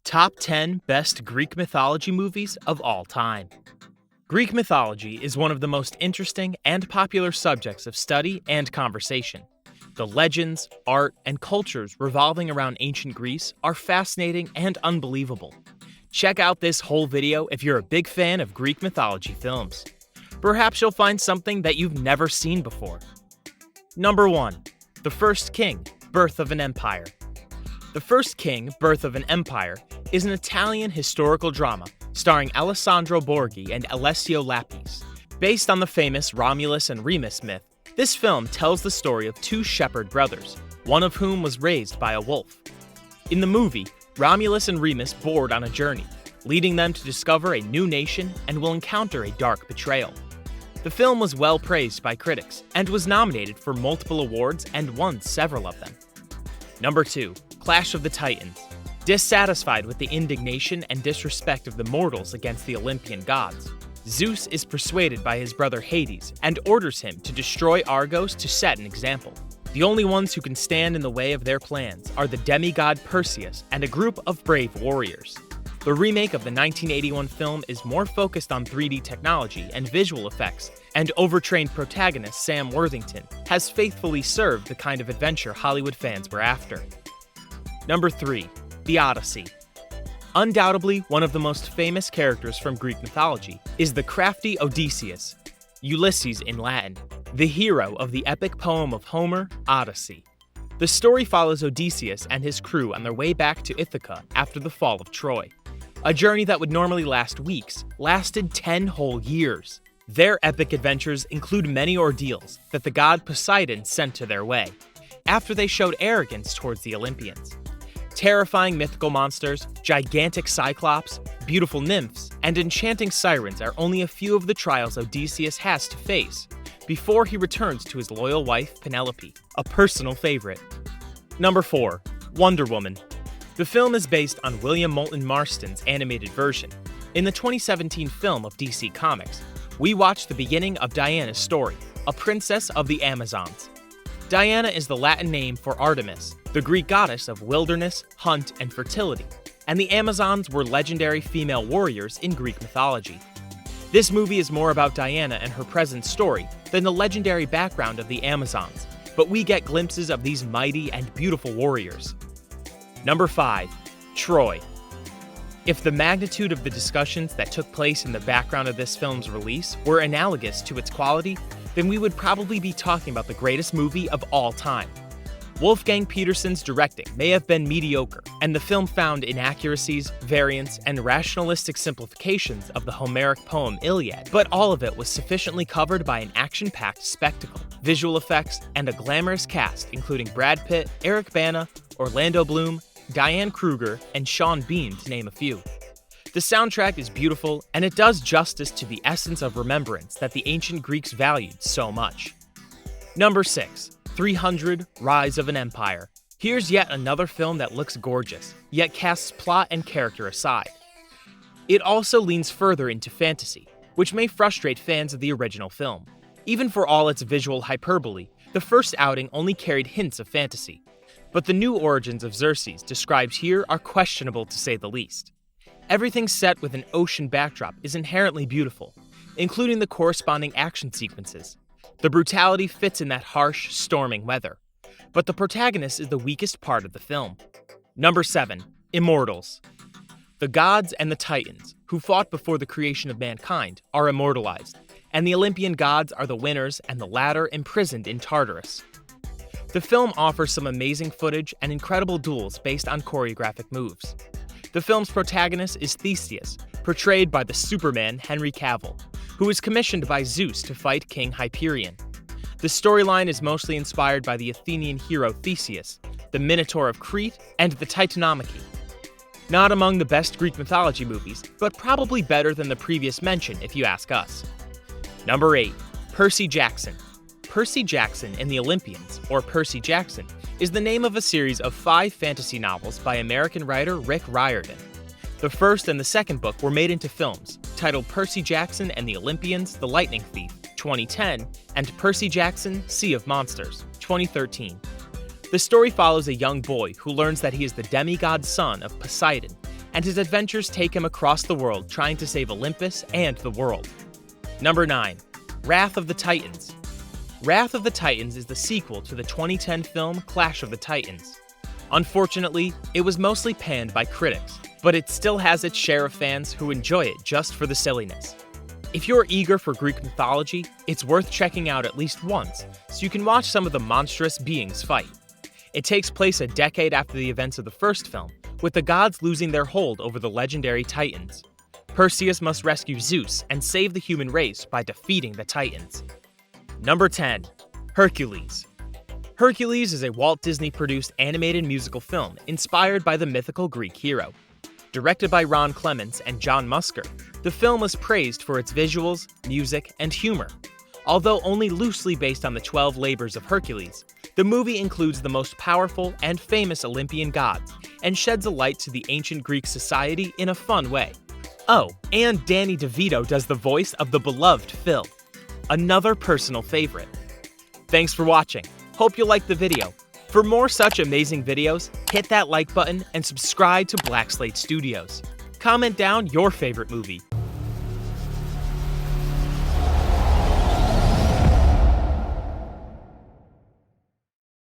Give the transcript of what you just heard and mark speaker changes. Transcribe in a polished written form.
Speaker 1: Top 10 Best Greek Mythology Movies of All Time. Greek mythology is one of the most interesting and popular subjects of study and conversation. The legends, art, and cultures revolving around ancient Greece are fascinating and unbelievable. Check out this whole video if you're a big fan of Greek mythology films. Perhaps you'll find something that you've never seen before. Number 1. The First King, Birth of an Empire. The First King, Birth of an Empire is an Italian historical drama starring Alessandro Borghi and Alessio Lapis. Based on the famous Romulus and Remus myth, this film tells the story of two shepherd brothers, one of whom was raised by a wolf. In the movie, Romulus and Remus board on a journey, leading them to discover a new nation and will encounter a dark betrayal. The film was well praised by critics and was nominated for multiple awards and won several of them. Number 2. Clash of the Titans. Dissatisfied with the indignation and disrespect of the mortals against the Olympian gods, Zeus is persuaded by his brother Hades and orders him to destroy Argos to set an example. The only ones who can stand in the way of their plans are the demigod Perseus and a group of brave warriors. The remake of the 1981 film is more focused on 3D technology and visual effects, and overtrained protagonist Sam Worthington has faithfully served the kind of adventure Hollywood fans were after. Number 3. The Odyssey. Undoubtedly one of the most famous characters from Greek mythology is the crafty Odysseus, Ulysses in Latin, the hero of the epic poem of Homer, Odyssey. The story follows Odysseus and his crew on their way back to Ithaca after the fall of Troy. A journey that would normally last weeks lasted 10 whole years. Their epic adventures include many ordeals that the god Poseidon sent to their way, after they showed arrogance towards the Olympians. Terrifying mythical monsters, gigantic cyclops, beautiful nymphs, and enchanting sirens are only a few of the trials Odysseus has to face before he returns to his loyal wife Penelope, a personal favorite. Number 4. Wonder Woman. The film is based on William Moulton Marston's animated version. In the 2017 film of DC Comics, we watch the beginning of Diana's story, a princess of the Amazons. Diana is the Latin name for Artemis, the Greek goddess of wilderness, hunt, and fertility, and the Amazons were legendary female warriors in Greek mythology. This movie is more about Diana and her present story than the legendary background of the Amazons, but we get glimpses of these mighty and beautiful warriors. Number 5. Troy. If the magnitude of the discussions that took place in the background of this film's release were analogous to its quality, then we would probably be talking about the greatest movie of all time. Wolfgang Petersen's directing may have been mediocre, and the film found inaccuracies, variants, and rationalistic simplifications of the Homeric poem Iliad, but all of it was sufficiently covered by an action-packed spectacle, visual effects, and a glamorous cast including Brad Pitt, Eric Bana, Orlando Bloom, Diane Kruger, and Sean Bean, to name a few. The soundtrack is beautiful, and it does justice to the essence of remembrance that the ancient Greeks valued so much. Number 6. 300 Rise of an Empire. Here's yet another film that looks gorgeous, yet casts plot and character aside. It also leans further into fantasy, which may frustrate fans of the original film. Even for all its visual hyperbole, the first outing only carried hints of fantasy. But the new origins of Xerxes described here are questionable to say the least. Everything set with an ocean backdrop is inherently beautiful, including the corresponding action sequences. The brutality fits in that harsh, storming weather. But the protagonist is the weakest part of the film. Number 7. Immortals. The gods and the titans, who fought before the creation of mankind, are immortalized, and the Olympian gods are the winners and the latter imprisoned in Tartarus. The film offers some amazing footage and incredible duels based on choreographic moves. The film's protagonist is Theseus, portrayed by the Superman Henry Cavill, who is commissioned by Zeus to fight King Hyperion. The storyline is mostly inspired by the Athenian hero Theseus, the Minotaur of Crete, and the Titanomachy. Not among the best Greek mythology movies, but probably better than the previous mention if you ask us. Number 8. Percy Jackson. Percy Jackson and the Olympians, or Percy Jackson, is the name of a series of 5 fantasy novels by American writer Rick Riordan. The first and the second book were made into films, titled Percy Jackson and the Olympians, The Lightning Thief, 2010, and Percy Jackson, Sea of Monsters, 2013. The story follows a young boy who learns that he is the demigod son of Poseidon and his adventures take him across the world trying to save Olympus and the world. Number 9. Wrath of the Titans. Wrath of the Titans is the sequel to the 2010 film Clash of the Titans. Unfortunately, it was mostly panned by critics, but it still has its share of fans who enjoy it just for the silliness. If you're eager for Greek mythology, it's worth checking out at least once so you can watch some of the monstrous beings fight. It takes place a decade after the events of the first film, with the gods losing their hold over the legendary Titans. Perseus must rescue Zeus and save the human race by defeating the Titans. Number 10. Hercules. Hercules is a Walt Disney-produced animated musical film inspired by the mythical Greek hero. Directed by Ron Clements and John Musker, the film was praised for its visuals, music, and humor. Although only loosely based on the 12 labors of Hercules, the movie includes the most powerful and famous Olympian gods and sheds a light to the ancient Greek society in a fun way. Oh, and Danny DeVito does the voice of the beloved Phil, another personal favorite. Thanks for watching. Hope you liked the video. For more such amazing videos, hit that like button and subscribe to Black Slate Studios. Comment down your favorite movie.